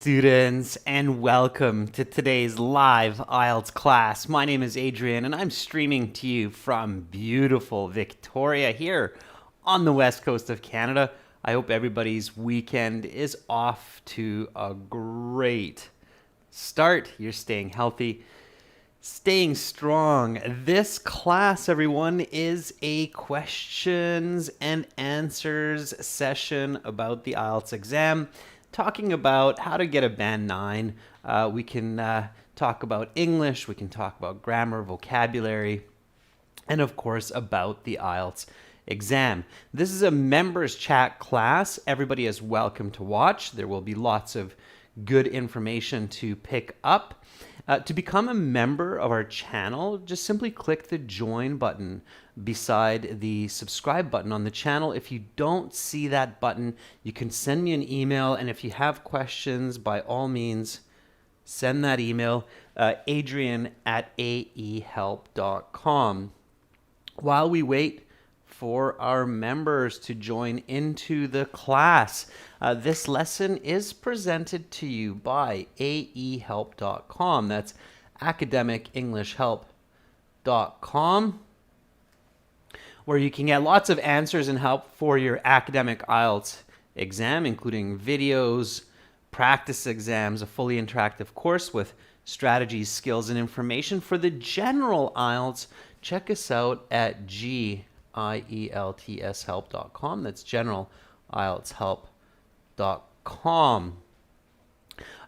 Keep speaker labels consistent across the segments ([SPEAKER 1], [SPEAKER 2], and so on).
[SPEAKER 1] Students, and welcome to today's live IELTS class. My name is Adrian, and I'm streaming to you from beautiful Victoria here on the west coast of Canada. I hope everybody's weekend is off to a great start. You're staying healthy, staying strong. This class, everyone, is a questions and answers session about the IELTS exam, talking about how to get a band 9. We can talk about English, we can talk about grammar, vocabulary, and of course about the IELTS exam. This is a members chat class. Everybody is welcome to watch. There will be lots of good information to pick up. To become a member of our channel, just simply click the join button beside the subscribe button on the channel. If you don't see that button, you can send me an email, and if you have questions, by all means, send that email, adrian@aehelp.com. While we wait for our members to join into the class, this lesson is presented to you by aehelp.com. That's academicenglishhelp.com, where you can get lots of answers and help for your academic IELTS exam, including videos, practice exams, a fully interactive course with strategies, skills, and information. For the general IELTS, check us out at IELTShelp.com. That's generalieltshelp.com.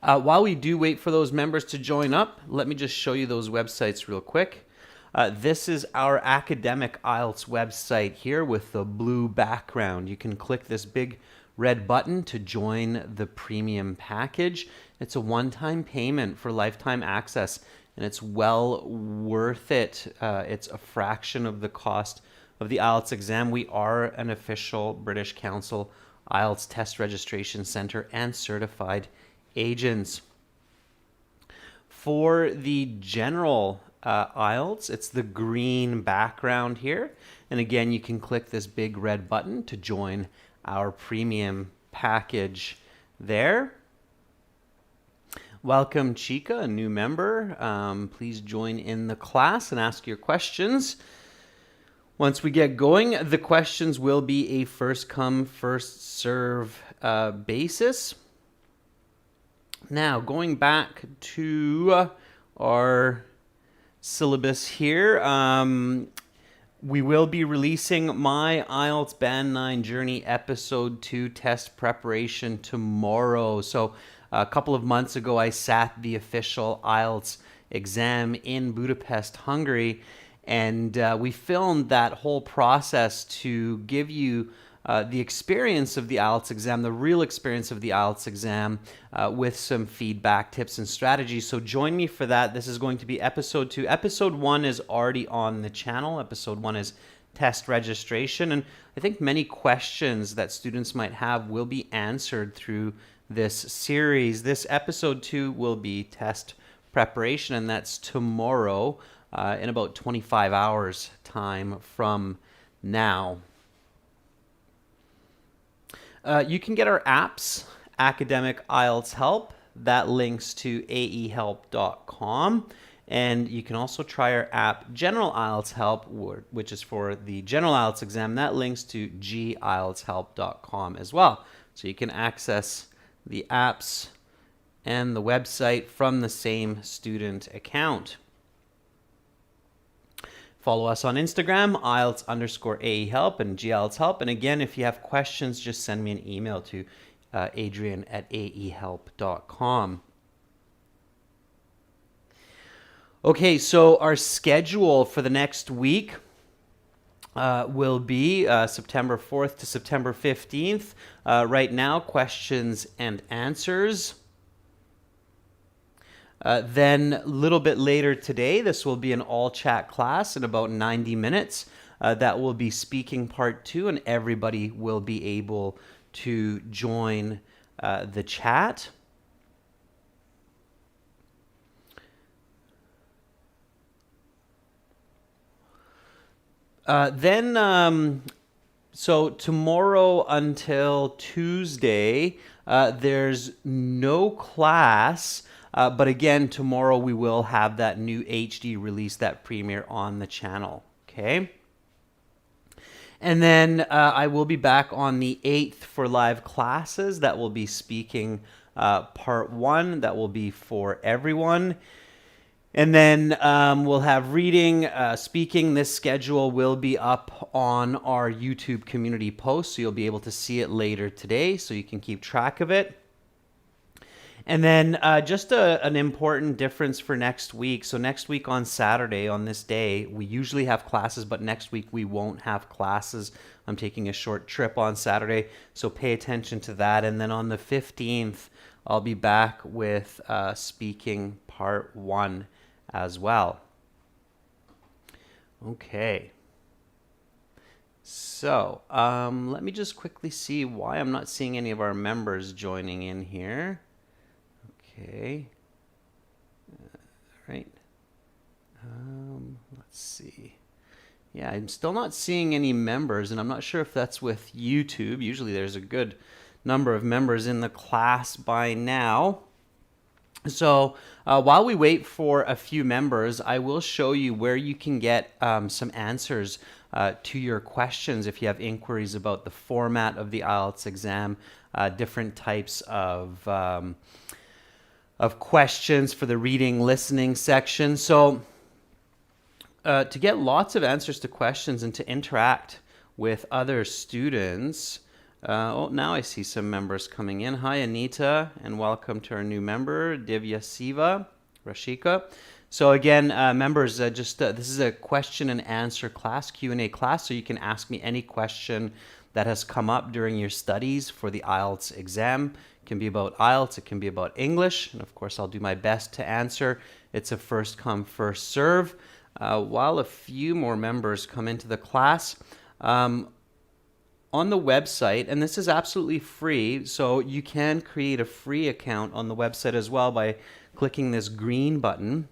[SPEAKER 1] While we do wait for those members to join up, let me just show you those websites real quick. This is our academic IELTS website here with the blue background. You can click this big red button to join the premium package. It's a one-time payment for lifetime access, and it's well worth it. It's a fraction of the cost of the IELTS exam. We are an official British Council IELTS test registration center and certified agents. For the general IELTS, it's the green background here. And again, you can click this big red button to join our premium package there. Welcome, Chica, a new member. Please join in the class and ask your questions. Once we get going, the questions will be a first come, first serve basis. Now, going back to our syllabus here, we will be releasing my IELTS Band 9 Journey Episode 2 test preparation tomorrow. So a couple of months ago, I sat the official IELTS exam in Budapest, Hungary, and we filmed that whole process to give you the experience of the IELTS exam, the real experience of the IELTS exam, with some feedback, tips, and strategies. So join me for that. This is going to be episode 2. Episode 1 is already on the channel. Episode 1 is test registration. And I think many questions that students might have will be answered through this series. This episode 2 will be test preparation, and that's tomorrow in about 25 hours time from now. You can get our apps, Academic IELTS Help. That links to aehelp.com. And you can also try our app, General IELTS Help, which is for the General IELTS exam. That links to gieltshelp.com as well. So you can access the apps and the website from the same student account. Follow us on Instagram, IELTS_AEHelp and GIELTSHelp. And again, if you have questions, just send me an email to adrian@aehelp.com. Okay, so our schedule for the next week will be September 4th to September 15th. Right now, questions and answers. Then a little bit later today, this will be an all-chat class in about 90 minutes. That will be speaking part 2, and everybody will be able to join the chat. So tomorrow until Tuesday, there's no class, but again, tomorrow we will have that new HD release, that premiere on the channel. Okay. And then I will be back on the 8th for live classes. That will be speaking part 1. That will be for everyone. And then we'll have reading, speaking. This schedule will be up on our YouTube community post, so you'll be able to see it later today, so you can keep track of it. And then just an important difference for next week. So next week on Saturday, on this day, we usually have classes, but next week we won't have classes. I'm taking a short trip on Saturday, so pay attention to that. And then on the 15th, I'll be back with speaking part 1 as well. Okay. So let me just quickly see why I'm not seeing any of our members joining in here. Okay. All right. Let's see. Yeah, I'm still not seeing any members, and I'm not sure if that's with YouTube. Usually there's a good number of members in the class by now. So while we wait for a few members, I will show you where you can get some answers to your questions if you have inquiries about the format of the IELTS exam, different types of questions for the reading, listening section. So to get lots of answers to questions and to interact with other students, now I see some members coming in. Hi, Anita, and welcome to our new member, Divya Siva, Rashika. So again, members, this is a question and answer class, Q&A class, so you can ask me any question that has come up during your studies for the IELTS exam. It can be about IELTS, it can be about English, and of course I'll do my best to answer. It's a first come, first serve. While a few more members come into the class, on the website, and this is absolutely free, so you can create a free account on the website as well by clicking this green button.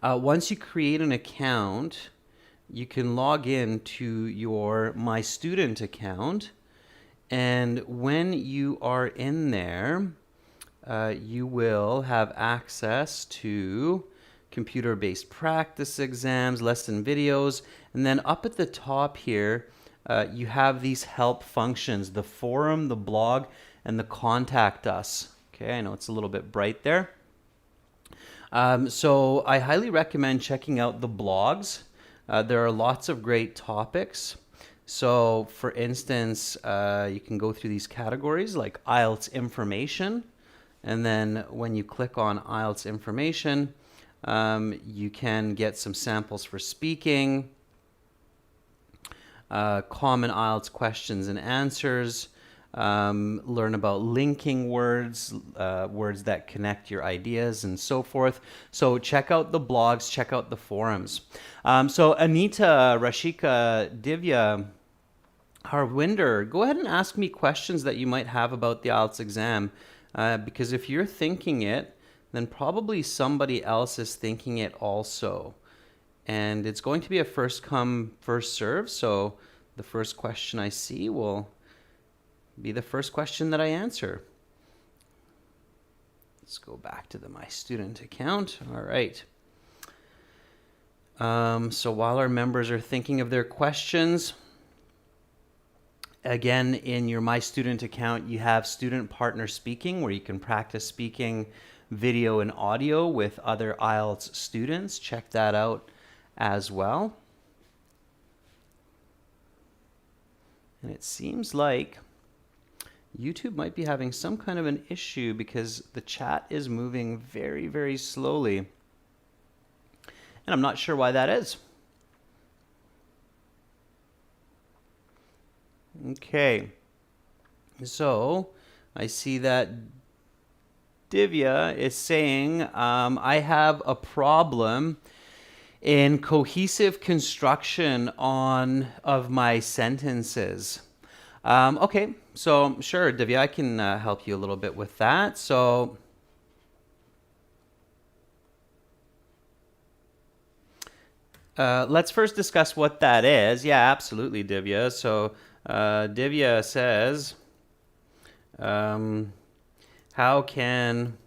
[SPEAKER 1] Once you create an account, you can log in to your My Student account, and when you are in there, you will have access to computer-based practice exams, lesson videos, and then up at the top here, you have these help functions, the forum, the blog, and the contact us. Okay, I know it's a little bit bright there. So I highly recommend checking out the blogs. There are lots of great topics. So for instance, you can go through these categories like IELTS information. And then when you click on IELTS information, you can get some samples for speaking, common IELTS questions and answers, learn about linking words, words that connect your ideas, and so forth. So check out the blogs, check out the forums. So Anita, Rashika, Divya, Harwinder, go ahead and ask me questions that you might have about the IELTS exam, because if you're thinking it, then probably somebody else is thinking it also. And it's going to be a first come, first serve, so the first question I see will be the first question that I answer. Let's go back to the My Student account. All right. So while our members are thinking of their questions, again, in your My Student account, you have Student Partner Speaking, where you can practice speaking video and audio with other IELTS students. Check that out as well. And it seems like YouTube might be having some kind of an issue because the chat is moving very, very slowly. And I'm not sure why that is. Okay. So I see that Divya is saying, I have a problem in cohesive construction of my sentences. Okay, so sure, Divya, I can help you a little bit with that. So let's first discuss what that is. Yeah, absolutely, Divya. So Divya says, How can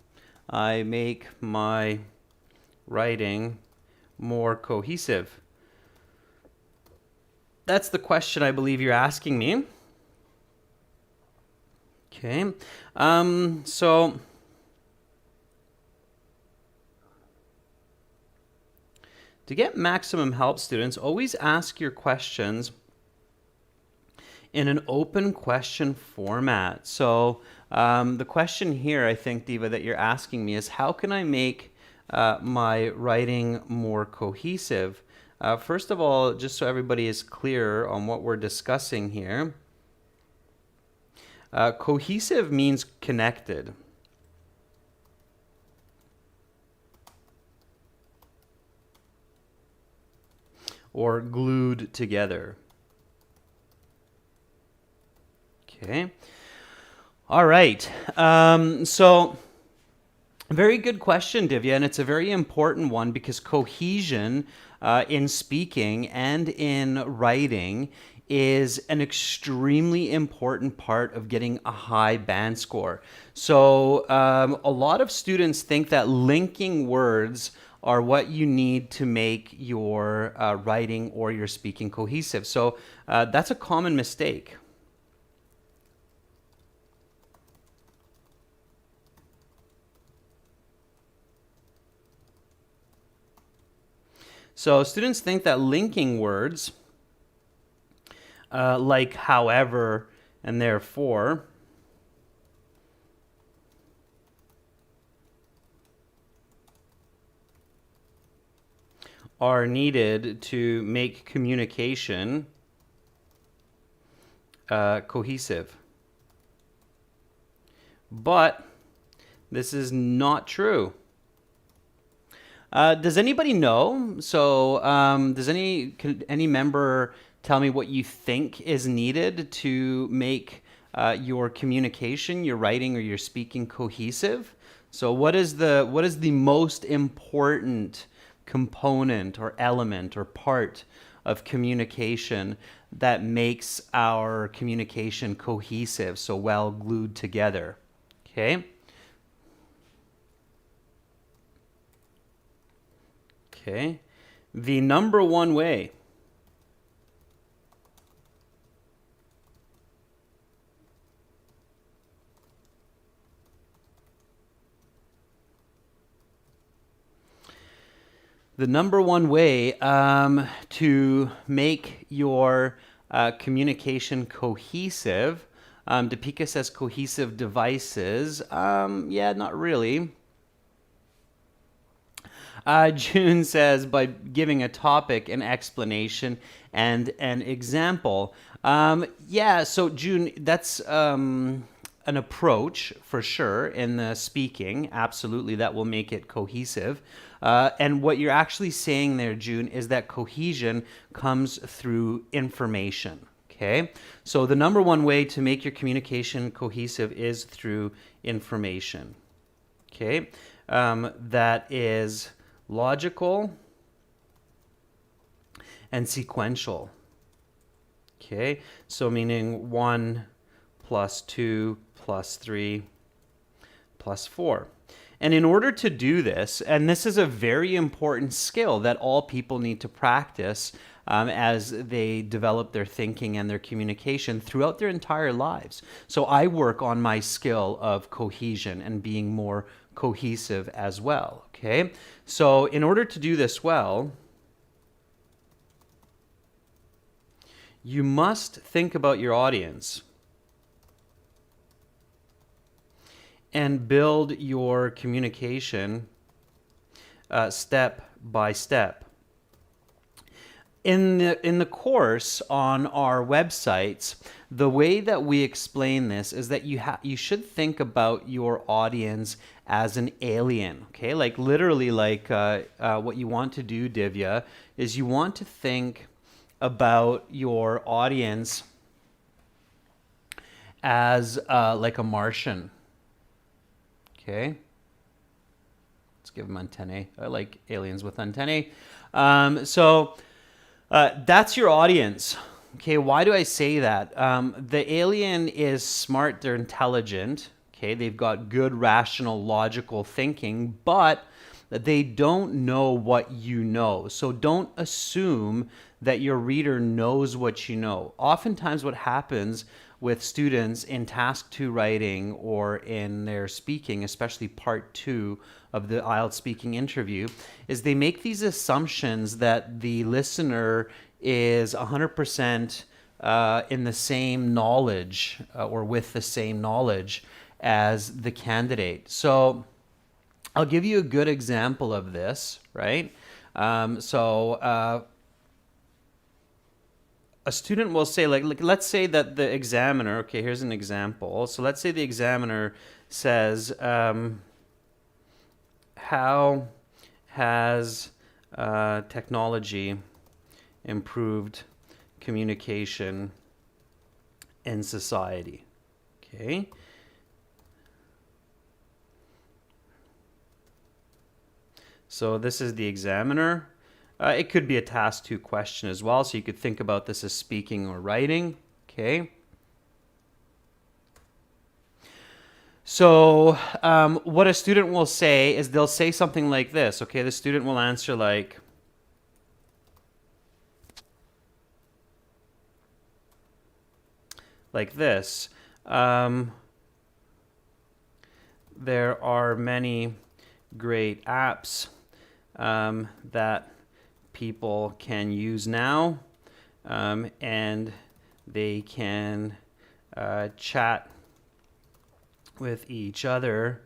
[SPEAKER 1] I make my writing more cohesive? That's the question I believe you're asking me. Okay. So to get maximum help, students, always ask your questions in an open question format. So the question here, I think, Diva, that you're asking me is how can I make my writing more cohesive? First of all, just so everybody is clear on what we're discussing here, cohesive means connected. Or glued together. Okay. All right. So very good question, Divya, and it's a very important one because cohesion in speaking and in writing is an extremely important part of getting a high band score. So a lot of students think that linking words are what you need to make your writing or your speaking cohesive. So that's a common mistake. So students think that linking words like however and therefore are needed to make communication cohesive. But this is not true. Does anybody know? So, does any member tell me what you think is needed to make your communication, your writing, or your speaking cohesive? So, what is the most important component or element or part of communication that makes our communication cohesive, so well glued together? Okay. Okay. The number one way to make your communication cohesive, Deepika says cohesive devices. Yeah, not really. June says by giving a topic, an explanation, and an example. Yeah, so June, that's an approach for sure in the speaking. Absolutely, that will make it cohesive. And what you're actually saying there, June, is that cohesion comes through information. Okay, so the number one way to make your communication cohesive is through information. Okay, that is logical and sequential. Okay, so meaning 1 plus 2 plus 3 plus 4. And in order to do this, and this is a very important skill that all people need to practice as they develop their thinking and their communication throughout their entire lives. So I work on my skill of cohesion and being more cohesive as well. Okay, so in order to do this well, you must think about your audience and build your communication step by step. In the course on our websites, the way that we explain this is that you should think about your audience as an alien. Okay, like literally, like what you want to do, Divya, is you want to think about your audience as like a Martian. Okay, let's give them antennae. I like aliens with antennae. So that's your audience. Okay, why do I say that? The alien is smart, they're intelligent. Okay, they've got good, rational, logical thinking, but they don't know what you know. So don't assume that your reader knows what you know. Oftentimes, what happens with students in task two writing or in their speaking, especially part two of the IELTS speaking interview, is they make these assumptions that the listener is 100% in the same knowledge or with the same knowledge as the candidate. So I'll give you a good example of this, right? A student will say, like, let's say that the examiner, okay, here's an example. So let's say the examiner says, how has technology improved communication in society? Okay. So this is the examiner. It could be a task two question as well, so you could think about this as speaking or writing. Okay. So what a student will say is they'll say something like this. Okay, the student will answer like this. There are many great apps that people can use now, and they can chat with each other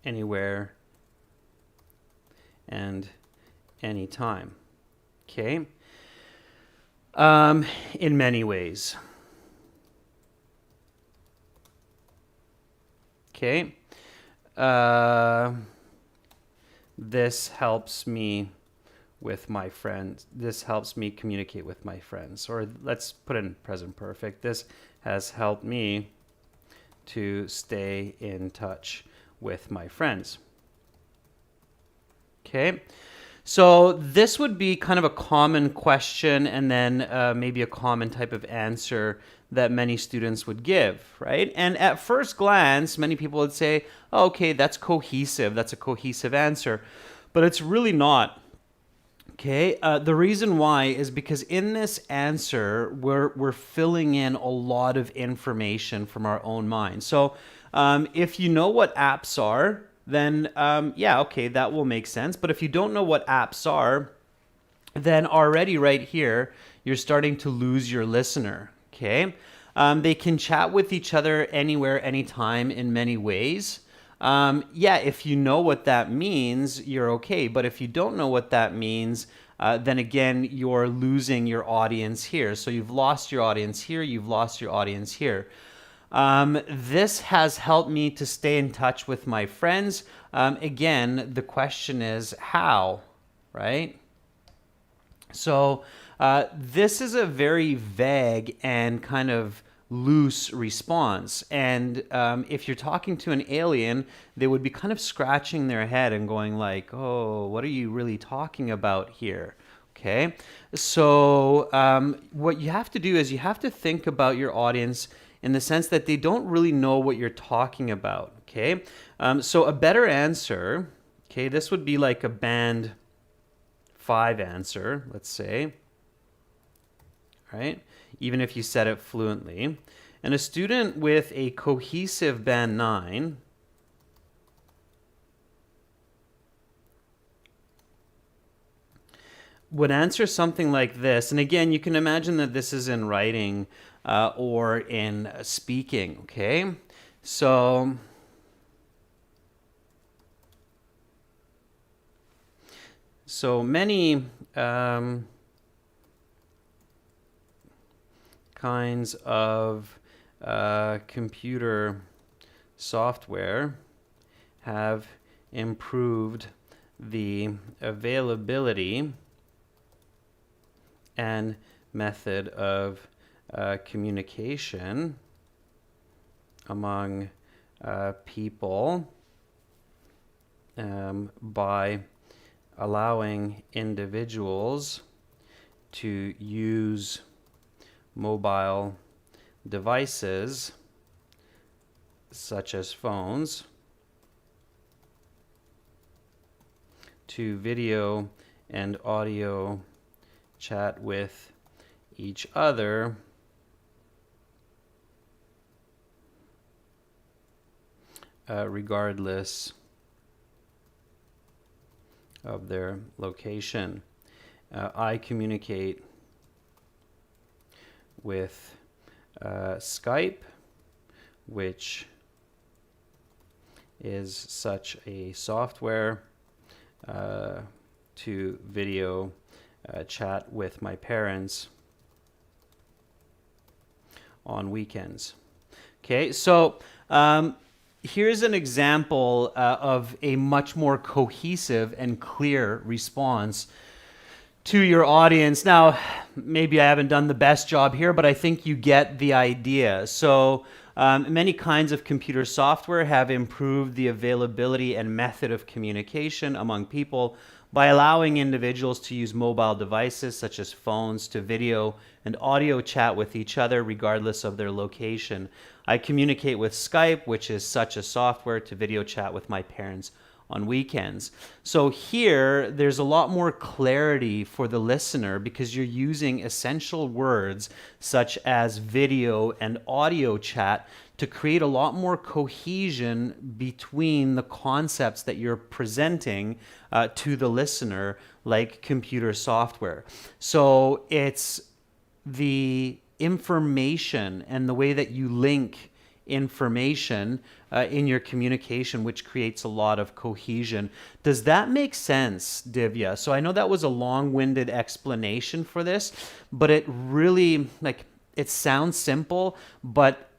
[SPEAKER 1] anywhere and anytime. Okay. In many ways. Okay. This helps me with my friends. This helps me communicate with my friends. Or let's put it in present perfect. This has helped me to stay in touch with my friends. Okay. So this would be kind of a common question and then maybe a common type of answer that many students would give, right? And at first glance, many people would say, oh, okay, that's cohesive. That's a cohesive answer. But it's really not. Okay, the reason why is because in this answer, we're filling in a lot of information from our own mind. So if you know what apps are, then yeah, okay, that will make sense. But if you don't know what apps are, then already right here, you're starting to lose your listener, okay? They can chat with each other anywhere, anytime, in many ways. Yeah, if you know what that means, you're okay. But if you don't know what that means, then again, you're losing your audience here. So you've lost your audience here, you've lost your audience here. This has helped me to stay in touch with my friends. Again, the question is how, right? So this is a very vague and kind of loose response. And if you're talking to an alien, they would be kind of scratching their head and going like, oh, what are you really talking about here? Okay. So what you have to do is you have to think about your audience in the sense that they don't really know what you're talking about. Okay. So a better answer, okay, this would be like a band 5 answer, let's say, right? Even if you said it fluently. And a student with a cohesive band 9 would answer something like this. And again, you can imagine that this is in writing or in speaking, okay? So many kinds of computer software have improved the availability and method of communication among people by allowing individuals to use mobile devices such as phones to video and audio chat with each other regardless of their location. I communicate with Skype, which is such a software, to video chat with my parents on weekends. Okay, so here's an example of a much more cohesive and clear response to your audience. Now, maybe I haven't done the best job here, but I think you get the idea. So many kinds of computer software have improved the availability and method of communication among people by allowing individuals to use mobile devices such as phones to video and audio chat with each other regardless of their location. I communicate with Skype, which is such a software, to video chat with my parents on weekends. So here, there's a lot more clarity for the listener because you're using essential words such as video and audio chat to create a lot more cohesion between the concepts that you're presenting to the listener, like computer software. So it's the information and the way that you link information in your communication, which creates a lot of cohesion. Does that make sense, Divya? So I know that was a long-winded explanation for this, but it really, it sounds simple, but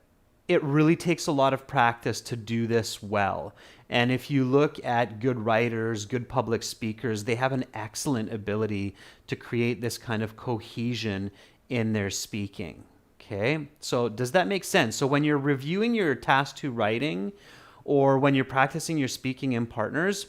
[SPEAKER 1] it really takes a lot of practice to do this well. And if you look at good writers, good public speakers, they have an excellent ability to create this kind of cohesion in their speaking. Okay, so does that make sense? So when you're reviewing your task 2 writing or when you're practicing your speaking in partners,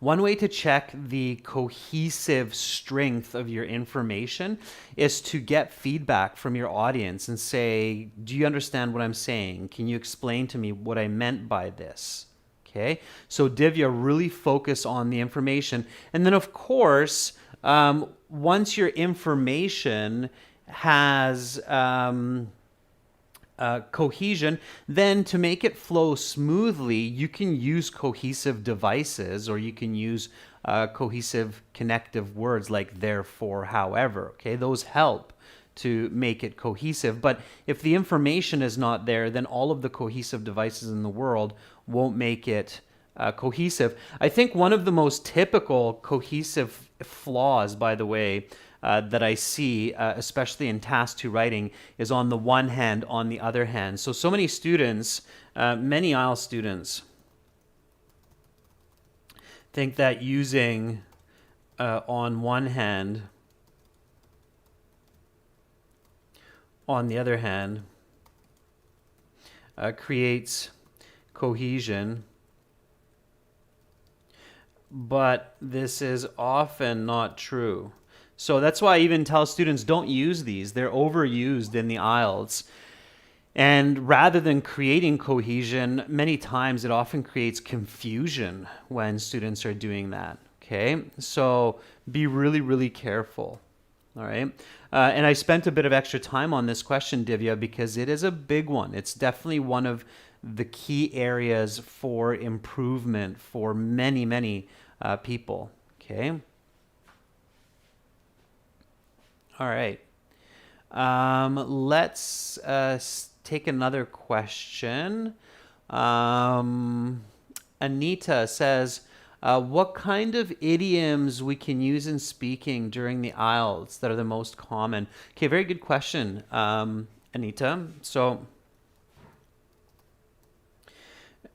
[SPEAKER 1] one way to check the cohesive strength of your information is to get feedback from your audience and say, do you understand what I'm saying? Can you explain to me what I meant by this? Okay, so Divya, really focus on the information. And then of course, once your information has cohesion, then to make it flow smoothly, you can use cohesive devices or you can use cohesive connective words like therefore, however. Okay, those help to make it cohesive. But if the information is not there, then all of the cohesive devices in the world won't make it cohesive. I think one of the most typical cohesive flaws, by the way, that I see, especially in task 2 writing, is on the one hand, on the other hand. So many students, many IELTS students, think that using on one hand, on the other hand, creates cohesion, but this is often not true. So that's why I even tell students don't use these. They're overused in the IELTS. And rather than creating cohesion, many times it often creates confusion when students are doing that. Okay, so be really, really careful. All right. And I spent a bit of extra time on this question, Divya, because it is a big one. It's definitely one of the key areas for improvement for many, many people. Okay. All right. Let's take another question. Anita says, what kind of idioms we can use in speaking during the IELTS that are the most common? Okay, very good question, Anita. So,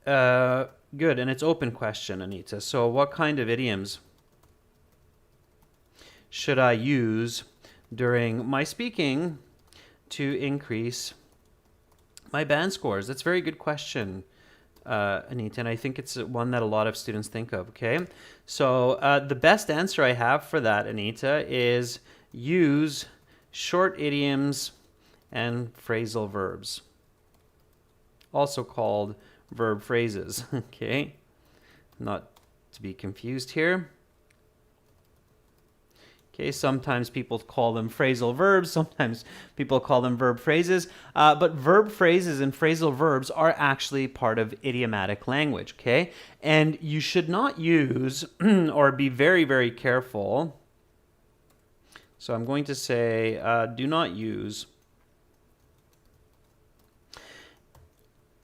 [SPEAKER 1] good, and it's open question, Anita. So what kind of idioms should I use during my speaking to increase my band scores? That's a very good question, Anita, and I think it's one that a lot of students think of, okay? So the best answer I have for that, Anita, is use short idioms and phrasal verbs, also called verb phrases, okay? Not to be confused here. Okay, sometimes people call them phrasal verbs, sometimes people call them verb phrases, but verb phrases and phrasal verbs are actually part of idiomatic language, okay? And you should not use, or be very, very careful. So I'm going to say, do not use,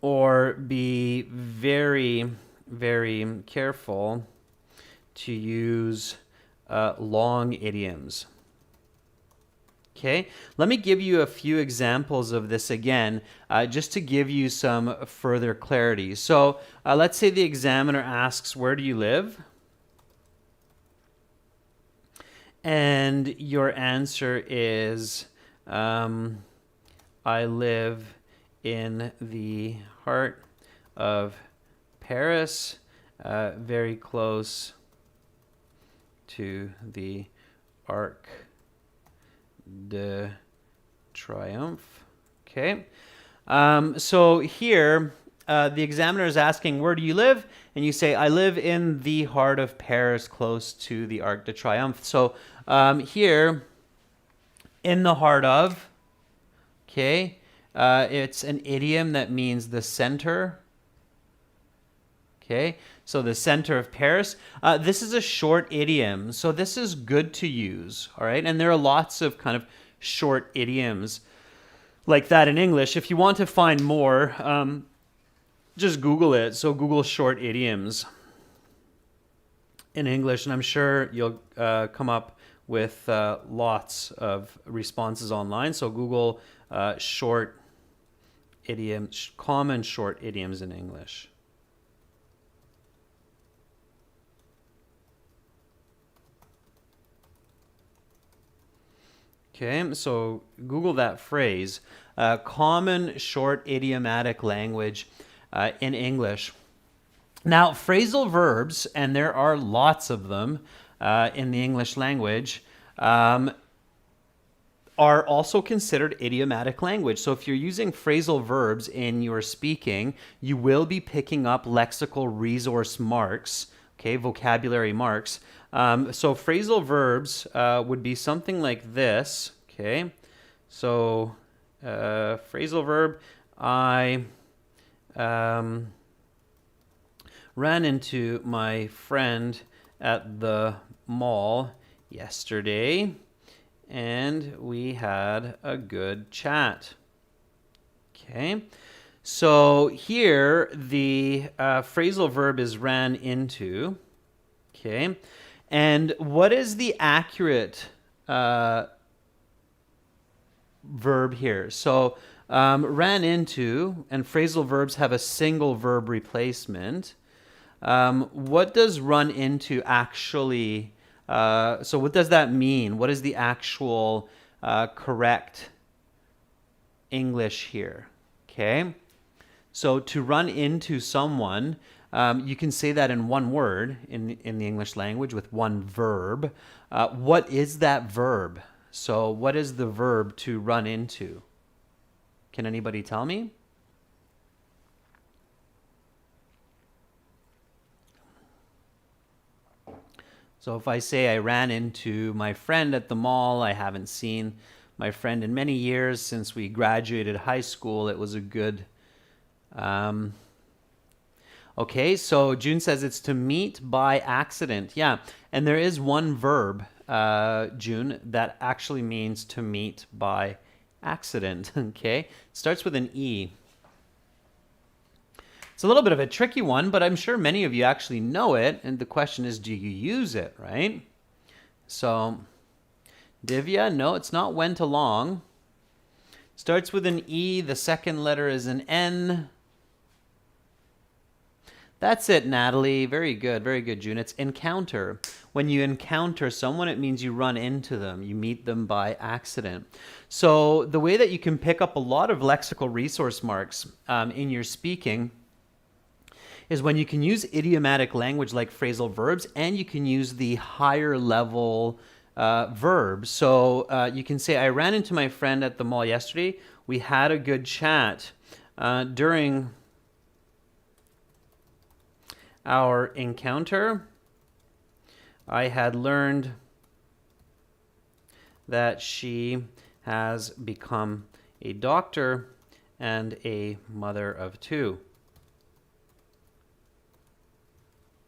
[SPEAKER 1] or be very, very careful to use long idioms. Okay, let me give you a few examples of this again, just to give you some further clarity. So let's say the examiner asks, where do you live? And your answer is, I live in the heart of Paris, very close to the Arc de Triomphe. Okay. So here, the examiner is asking, where do you live? And you say, I live in the heart of Paris, close to the Arc de Triomphe. So here, in the heart of, okay, it's an idiom that means the center. Okay, so the center of Paris. This is a short idiom, so this is good to use, all right? And there are lots of kind of short idioms like that in English. If you want to find more, just Google it. So Google short idioms in English, and I'm sure you'll come up with lots of responses online. So Google short idioms, common short idioms in English. Okay, so Google that phrase, common short idiomatic language in English. Now, phrasal verbs, and there are lots of them in the English language, are also considered idiomatic language. So if you're using phrasal verbs in your speaking, you will be picking up lexical resource marks, okay, vocabulary marks. So phrasal verbs would be something like this, okay? So phrasal verb, I ran into my friend at the mall yesterday, and we had a good chat. Okay, so here the phrasal verb is ran into. Okay, and what is the accurate verb here? So ran into, and phrasal verbs have a single verb replacement. What does run into actually, so what does that mean? What is the actual correct English here? Okay, so to run into someone, you can say that in one word in the English language with one verb. What is that verb? So what is the verb to run into? Can anybody tell me? So if I say I ran into my friend at the mall, I haven't seen my friend in many years since we graduated high school. It was a good... Okay, so June says it's to meet by accident. Yeah, and there is one verb, June, that actually means to meet by accident. Okay, it starts with an E. It's a little bit of a tricky one, but I'm sure many of you actually know it. And the question is, do you use it, right? So, Divya, no, it's not went along. Starts with an E. The second letter is an N. That's it, Natalie. Very good, June. It's encounter. When you encounter someone, it means you run into them. You meet them by accident. So the way that you can pick up a lot of lexical resource marks in your speaking is when you can use idiomatic language like phrasal verbs, and you can use the higher level verbs. So you can say, I ran into my friend at the mall yesterday. We had a good chat. During our encounter, I had learned that she has become a doctor and a mother of two.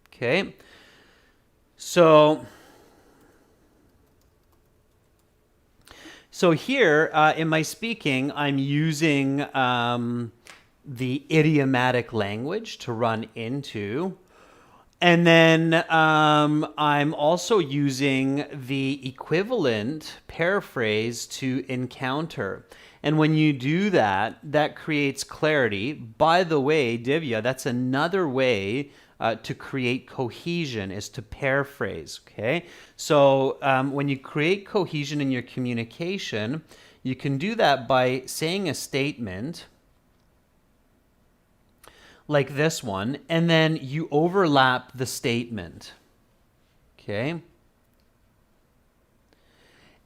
[SPEAKER 1] Okay, so here in my speaking, I'm using the idiomatic language to run into. And then I'm also using the equivalent paraphrase to encounter. And when you do that, that creates clarity. By the way, Divya, that's another way to create cohesion, is to paraphrase, okay? So when you create cohesion in your communication, you can do that by saying a statement like this one, and then you overlap the statement, okay?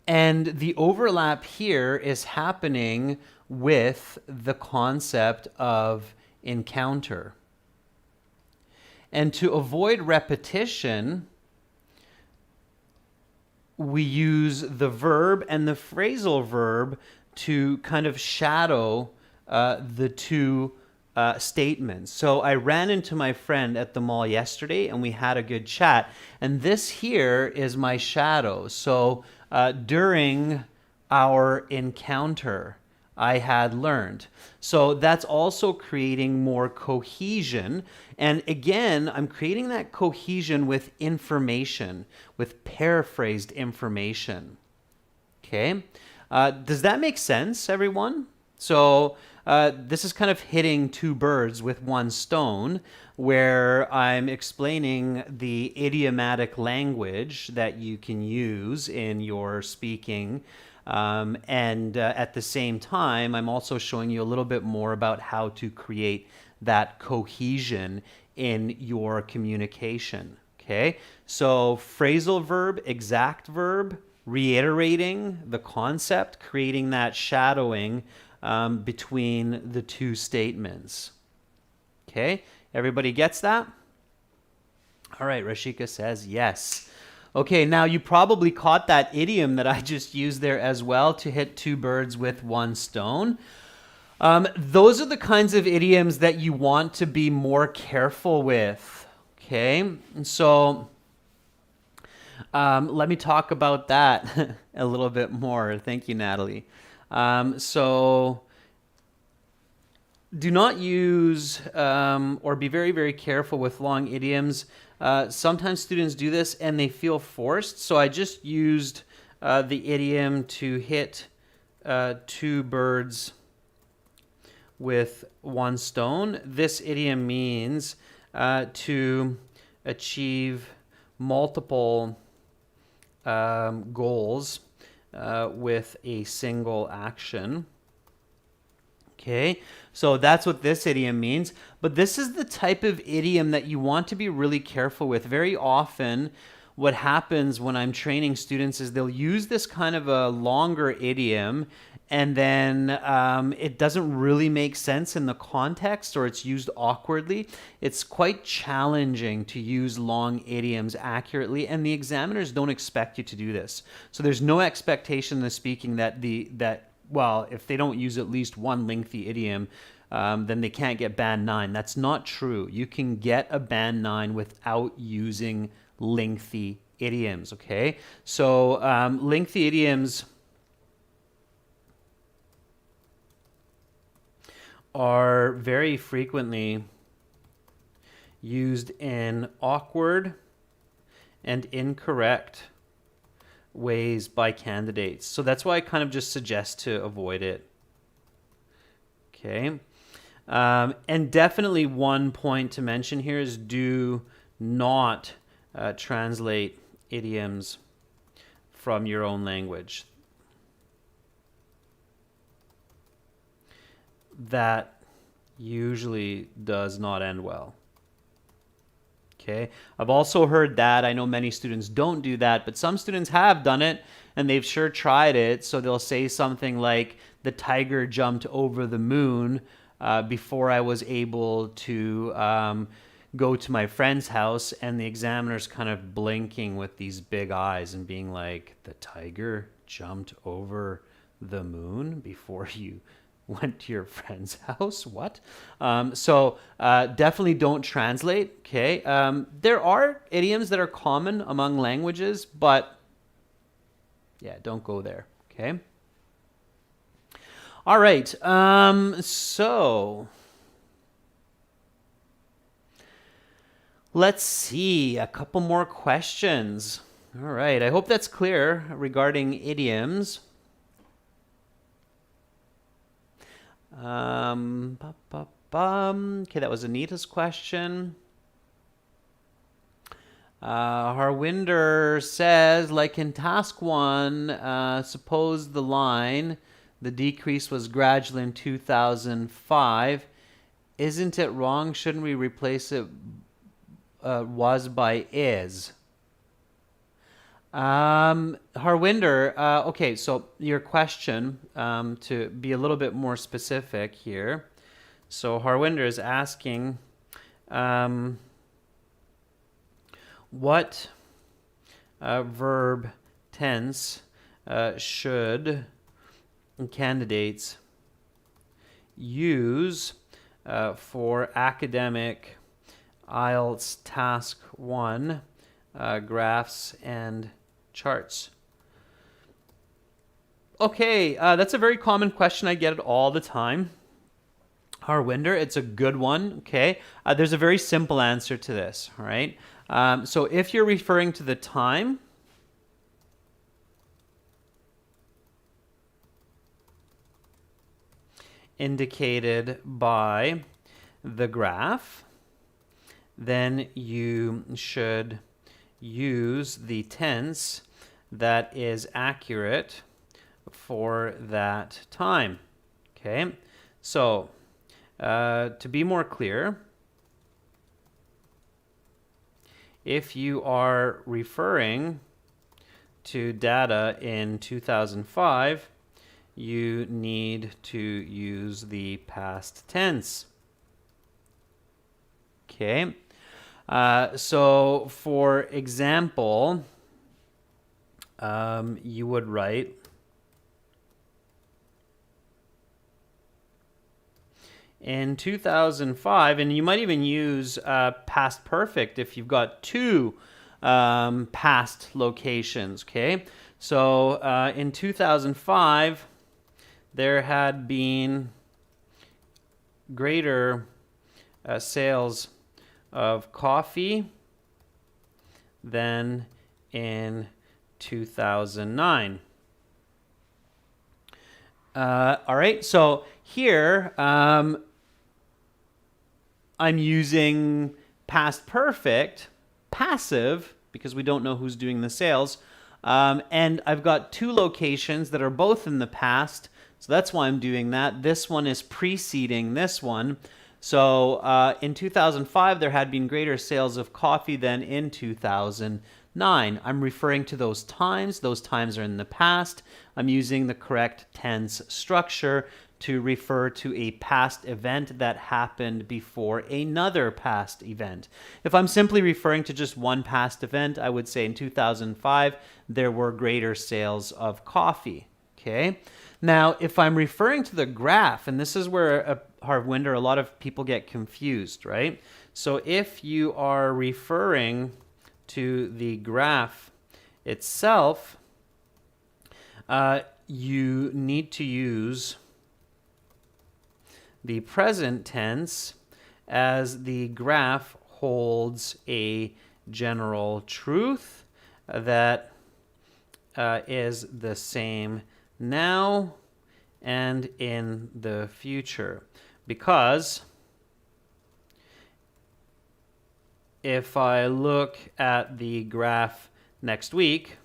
[SPEAKER 1] And the overlap here is happening with the concept of encounter. And to avoid repetition, we use the verb and the phrasal verb to kind of shadow the two statements. So I ran into my friend at the mall yesterday and we had a good chat. And this here is my shadow. So during our encounter, I had learned. So that's also creating more cohesion. And again, I'm creating that cohesion with information, with paraphrased information. Okay. Does that make sense, everyone? So this is kind of hitting two birds with one stone, where I'm explaining the idiomatic language that you can use in your speaking. And at the same time, I'm also showing you a little bit more about how to create that cohesion in your communication. Okay, so phrasal verb, exact verb, reiterating the concept, creating that shadowing between the two statements. Okay, everybody gets that? All right, Rashika says yes. Okay, now you probably caught that idiom that I just used there as well, to hit two birds with one stone. Those are the kinds of idioms that you want to be more careful with. Okay, and so let me talk about that a little bit more. Thank you, Natalie. So do not use or be very, very careful with long idioms. Sometimes students do this and they feel forced. So I just used the idiom to hit two birds with one stone. This idiom means to achieve multiple goals with a single action. Okay, so that's what this idiom means. But this is the type of idiom that you want to be really careful with. Very often, what happens when I'm training students is they'll use this kind of a longer idiom, and then it doesn't really make sense in the context, or it's used awkwardly. It's quite challenging to use long idioms accurately, and the examiners don't expect you to do this. So there's no expectation in the speaking that well, if they don't use at least one lengthy idiom, then they can't get band 9. That's not true. You can get a band 9 without using lengthy idioms, okay? So lengthy idioms are very frequently used in awkward and incorrect ways by candidates. So that's why I kind of just suggest to avoid it. Okay. And definitely one point to mention here is do not translate idioms from your own language. That usually does not end well. Okay, I've also heard that. I know many students don't do that, but some students have done it and they've sure tried it. So they'll say something like, the tiger jumped over the moon before I was able to go to my friend's house, and the examiner's kind of blinking with these big eyes and being like, the tiger jumped over the moon before you went to your friend's house? What? Definitely don't translate, okay? There are idioms that are common among languages, but yeah, don't go there, okay? All right, so let's see, a couple more questions. All right, I hope that's clear regarding idioms. Okay, that was Anita's question. Harwinder says, like in task 1, suppose the line, the decrease was gradual in 2005. Isn't it wrong? Shouldn't we replace it was by is? Harwinder, okay, so your question, to be a little bit more specific here. So Harwinder is asking, what verb tense should candidates use for academic IELTS Task 1 graphs and charts? Okay, that's a very common question. I get it all the time. Harwinder, it's a good one, okay? There's a very simple answer to this, all right? So if you're referring to the time, indicated by the graph, then you should use the tense that is accurate for that time. Okay, so to be more clear, if you are referring to data in 2005, you need to use the past tense. Okay, so for example, you would write in 2005, and you might even use past perfect if you've got two past locations, okay? So in 2005, there had been greater sales of coffee than in 2009. All right, so here I'm using past perfect, passive, because we don't know who's doing the sales, and I've got two locations that are both in the past, so that's why I'm doing that. This one is preceding this one. So in 2005, there had been greater sales of coffee than in 2009. I'm referring to those times. Those times are in the past. I'm using the correct tense structure to refer to a past event that happened before another past event. If I'm simply referring to just one past event, I would say in 2005, there were greater sales of coffee. Okay. Now, if I'm referring to the graph, and this is where Harwinder, a lot of people get confused, right? So if you are referring to the graph itself, you need to use the present tense, as the graph holds a general truth that is the same now and in the future. Because if I look at the graph next week,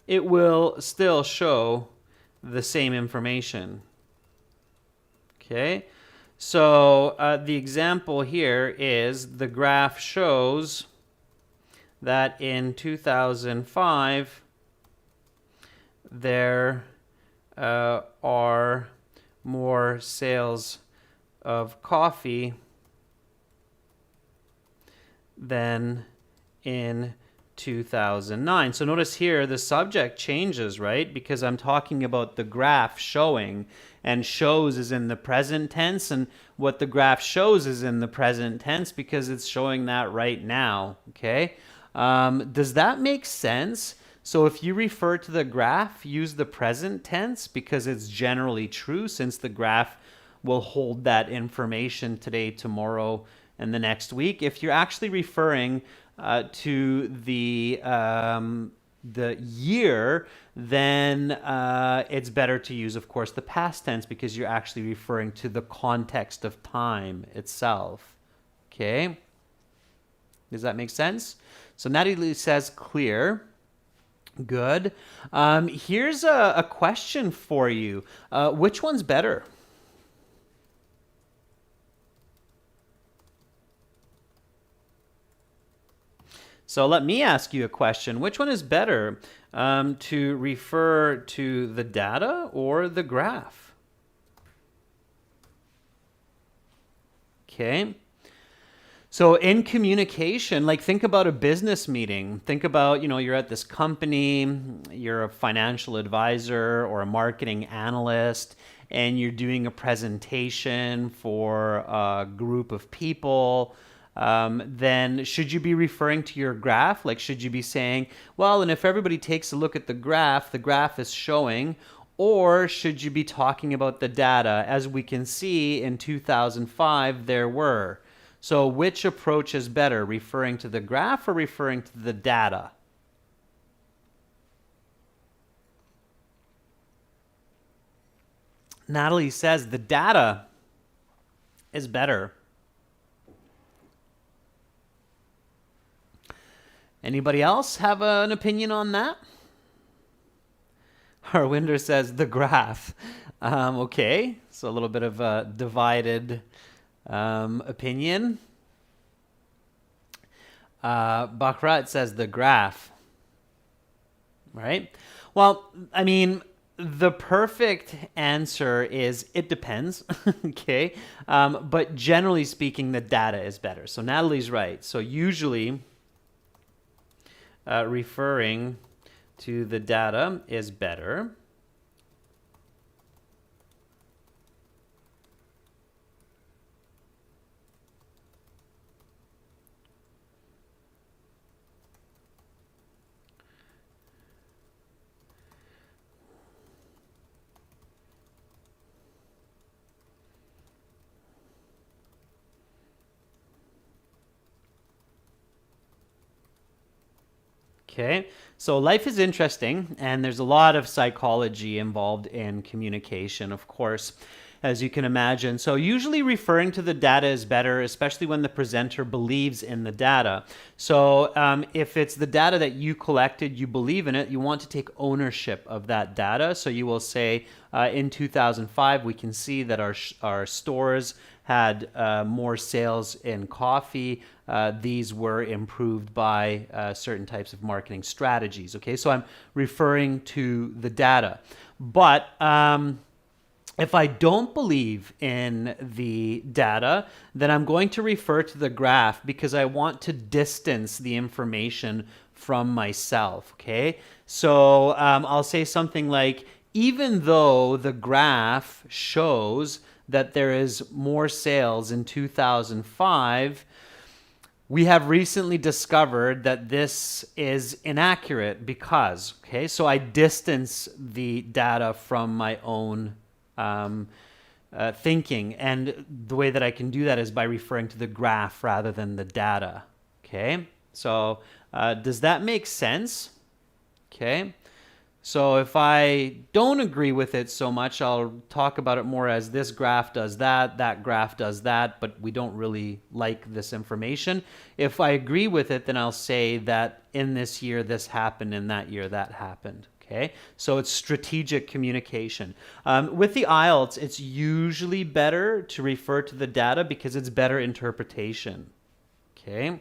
[SPEAKER 1] it will still show the same information. Okay, So the example here is the graph shows that in 2005 there are more sales of coffee than in 2009. So notice here the subject changes, right? Because I'm talking about the graph showing, and shows is in the present tense, and what the graph shows is in the present tense because it's showing that right now, okay? Does that make sense? So if you refer to the graph, use the present tense because it's generally true, since the graph will hold that information today, tomorrow, and the next week. If you're actually referring to the year, then it's better to use, of course, the past tense because you're actually referring to the context of time itself. Okay? Does that make sense? So Natalie says clear. Good. Here's a question for you. Which one's better? So let me ask you a question. Which one is better, to refer to the data or the graph? Okay. So in communication, like think about a business meeting. Think about, you're at this company, you're a financial advisor or a marketing analyst, and you're doing a presentation for a group of people. Then should you be referring to your graph? Like, should you be saying, well, and if everybody takes a look at the graph is showing, or should you be talking about the data? As we can see in 2005, there were. So which approach is better, referring to the graph or referring to the data? Natalie says the data is better. Anybody else have an opinion on that? Harwinder says the graph. Okay, so a little bit of a divided opinion. Bakrat says the graph. Right? Well, I mean, the perfect answer is it depends. Okay? But generally speaking, the data is better. So Natalie's right. So usually referring to the data is better. Okay, so life is interesting, and there's a lot of psychology involved in communication, of course, as you can imagine. So usually referring to the data is better, especially when the presenter believes in the data. So if it's the data that you collected, you believe in it, you want to take ownership of that data. So you will say, in 2005, we can see that our stores had more sales in coffee. These were improved by certain types of marketing strategies. Okay, so I'm referring to the data. But if I don't believe in the data, then I'm going to refer to the graph because I want to distance the information from myself. Okay, so I'll say something like, even though the graph shows that there is more sales in 2005, we have recently discovered that this is inaccurate because, okay, so I distance the data from my own thinking. And the way that I can do that is by referring to the graph rather than the data. Okay, so does that make sense? Okay. So if I don't agree with it so much, I'll talk about it more as this graph does that graph does that, but we don't really like this information. If I agree with it, then I'll say that in this year this happened, in that year that happened. Okay, so it's strategic communication. With the IELTS, it's usually better to refer to the data because it's better interpretation. Okay.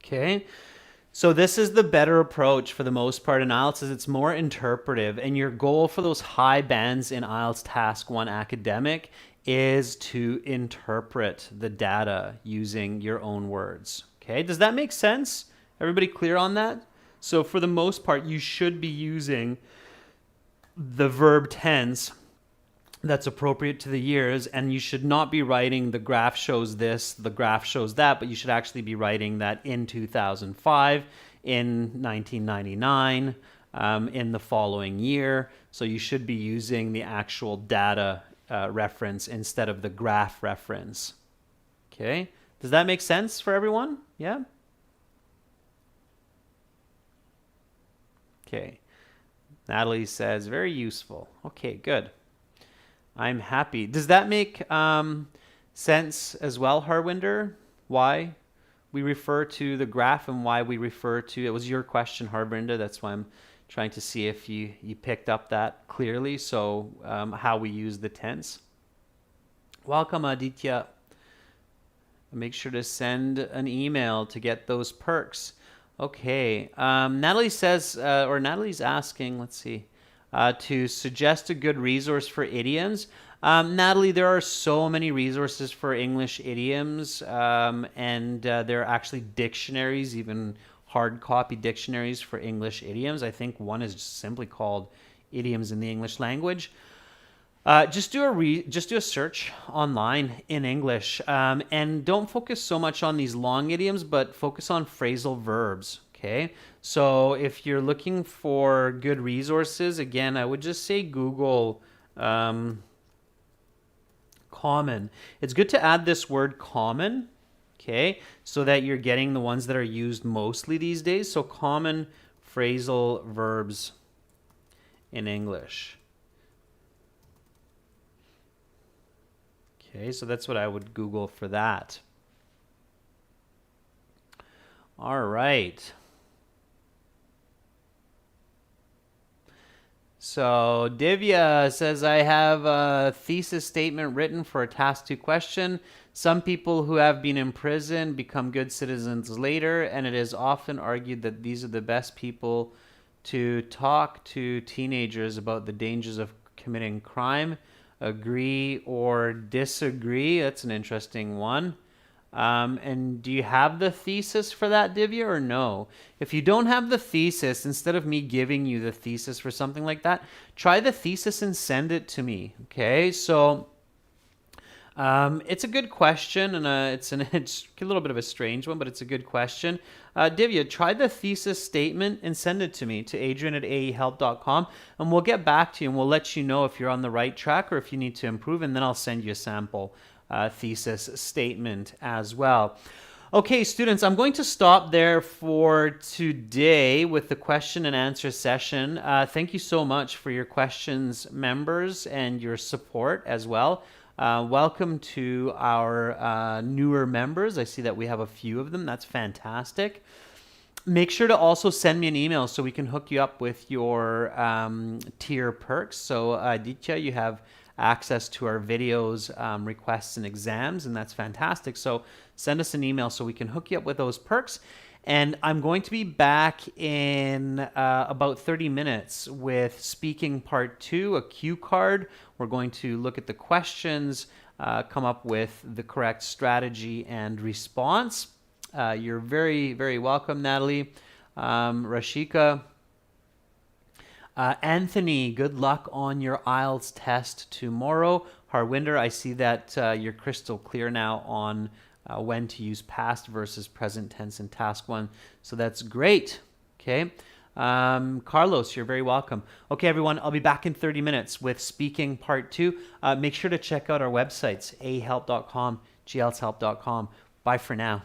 [SPEAKER 1] Okay. So this is the better approach for the most part in IELTS is it's more interpretive, and your goal for those high bands in IELTS Task 1 Academic is to interpret the data using your own words. Okay, does that make sense? Everybody clear on that? So for the most part, you should be using the verb tense that's appropriate to the years, and you should not be writing the graph shows this, the graph shows that, but you should actually be writing that in 2005, in 1999, in the following year. So you should be using the actual data reference instead of the graph reference. Okay, does that make sense for everyone? Yeah? Okay, Natalie says, very useful. Okay, good. I'm happy. Does that make sense as well, Harwinder? Why we refer to the graph and why we refer to, it was your question, Harwinder. That's why I'm trying to see if you picked up that clearly. So how we use the tense. Welcome, Aditya. Make sure to send an email to get those perks. Okay. Natalie says, or Natalie's asking, let's see. To suggest a good resource for idioms. Natalie, there are so many resources for English idioms, and there are actually dictionaries, even hard copy dictionaries for English idioms. I think one is just simply called Idioms in the English Language. Just do a search online in English, and don't focus so much on these long idioms, but focus on phrasal verbs. Okay, so if you're looking for good resources, again, I would just say Google common. It's good to add this word common, okay, so that you're getting the ones that are used mostly these days. So common phrasal verbs in English. Okay, so that's what I would Google for that. All right. So Divya says, I have a thesis statement written for a task 2 question. Some people who have been in prison become good citizens later, and it is often argued that these are the best people to talk to teenagers about the dangers of committing crime. Agree or disagree? That's an interesting one. And do you have the thesis for that, Divya, or no? If you don't have the thesis, instead of me giving you the thesis for something like that, try the thesis and send it to me. Okay, so it's a good question, and it's a little bit of a strange one, but it's a good question. Divya, try the thesis statement and send it to me, to adrian@aehelp.com, and we'll get back to you, and we'll let you know if you're on the right track or if you need to improve, and then I'll send you a sample thesis statement as well. Okay, students, I'm going to stop there for today with the question and answer session. Thank you so much for your questions, members, and your support as well. Welcome to our newer members. I see that we have a few of them. That's fantastic. Make sure to also send me an email so we can hook you up with your tier perks. So Aditya, you have access to our videos, requests, and exams, and that's fantastic. So send us an email so we can hook you up with those perks. And I'm going to be back in about 30 minutes with speaking part 2, a cue card. We're going to look at the questions, come up with the correct strategy and response. You're very, very welcome, Natalie. Rashika. Anthony, good luck on your IELTS test tomorrow. Harwinder, I see that you're crystal clear now on when to use past versus present tense in task 1. So that's great. Okay. Carlos, you're very welcome. Okay, everyone, I'll be back in 30 minutes with speaking part 2. Make sure to check out our websites, ahelp.com, glshelp.com. Bye for now.